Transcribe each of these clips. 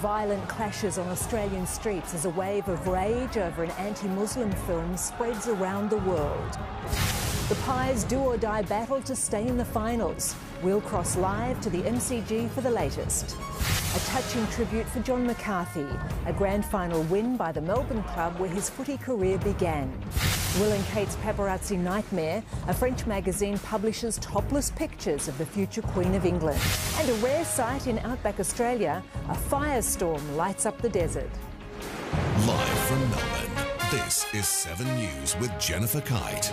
Violent clashes on Australian streets as a wave of rage over an anti-Muslim film spreads around the world. The Pies' do-or-die battle to stay in the finals. We'll cross live to the MCG for the latest. A touching tribute for John McCarthy, a grand final win by the Melbourne club where his footy career began. Will and Kate's paparazzi nightmare, a French magazine publishes topless pictures of the future Queen of England. And a rare sight in outback Australia, a firestorm lights up the desert. Live from Melbourne, this is 7 News with Jennifer Kite.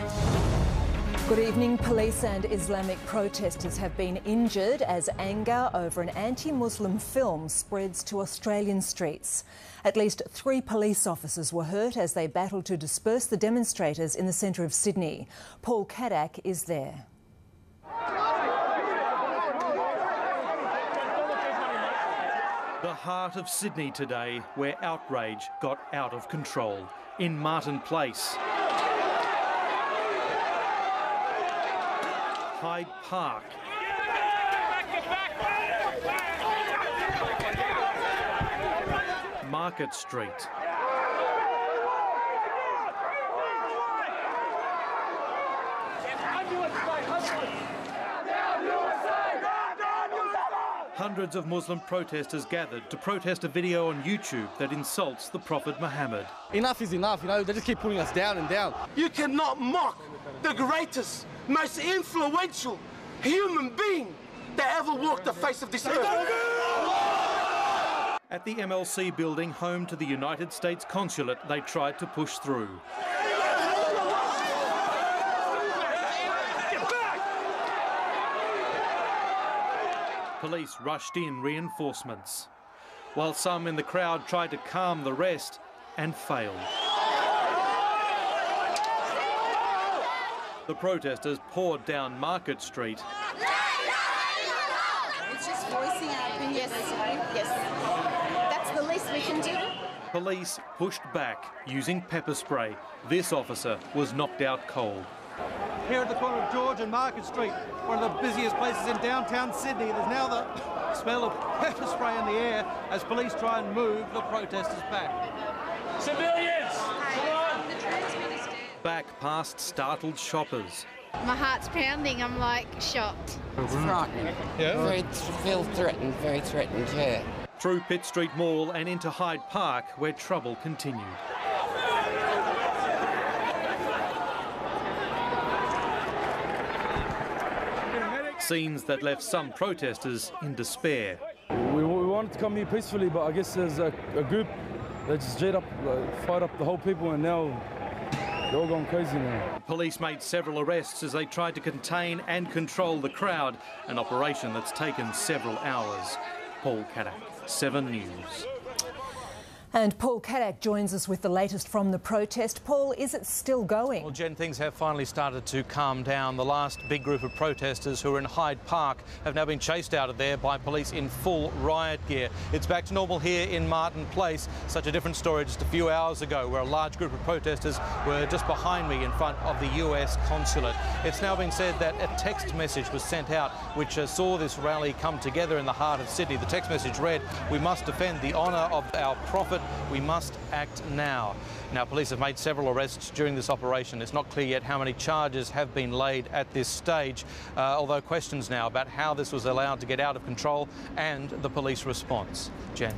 Good evening. Police and Islamic protesters have been injured as anger over an anti-Muslim film spreads to Australian streets. At least 3 police officers were hurt as they battled to disperse the demonstrators in the centre of Sydney. Paul Kadak is there. The heart of Sydney today, where outrage got out of control. In Martin Place, Hyde Park, Market Street, hundreds of Muslim protesters gathered to protest a video on YouTube that insults the Prophet Muhammad. Enough is enough, you know, they just keep putting us down and down. You cannot mock the greatest, most influential human being that ever walked the face of this earth. At the MLC building, home to the United States Consulate, they tried to push through. Police rushed in reinforcements, while some in the crowd tried to calm the rest and failed. The protesters poured down Market Street. It's just voicing our opinion, basically. Yes. That's the least we can do. Police pushed back using pepper spray. This officer was knocked out cold. Here at the corner of George and Market Street, one of the busiest places in downtown Sydney, there's now the smell of pepper spray in the air as police try and move the protesters back. Civilians! Back past startled shoppers. My heart's pounding, I'm like shocked. It's frightening. Yeah? Feel threatened, very threatened, yeah. Through Pitt Street Mall and into Hyde Park, where trouble continued. Scenes that left some protesters in despair. We wanted to come here peacefully, but I guess there's a group that just fired up the whole people, and now they're all going crazy now. Police made several arrests as they tried to contain and control the crowd, an operation that's taken several hours. Paul Kadak, 7 News. And Paul Kadak joins us with the latest from the protest. Paul, is it still going? Well, Jen, things have finally started to calm down. The last big group of protesters who were in Hyde Park have now been chased out of there by police in full riot gear. It's back to normal here in Martin Place. Such a different story just a few hours ago, where a large group of protesters were just behind me in front of the US consulate. It's now been said that a text message was sent out which saw this rally come together in the heart of Sydney. The text message read, "We must defend the honour of our prophet. We must act now." Now, police have made several arrests during this operation. It's not clear yet how many charges have been laid at this stage, although questions now about how this was allowed to get out of control and the police response. Jen.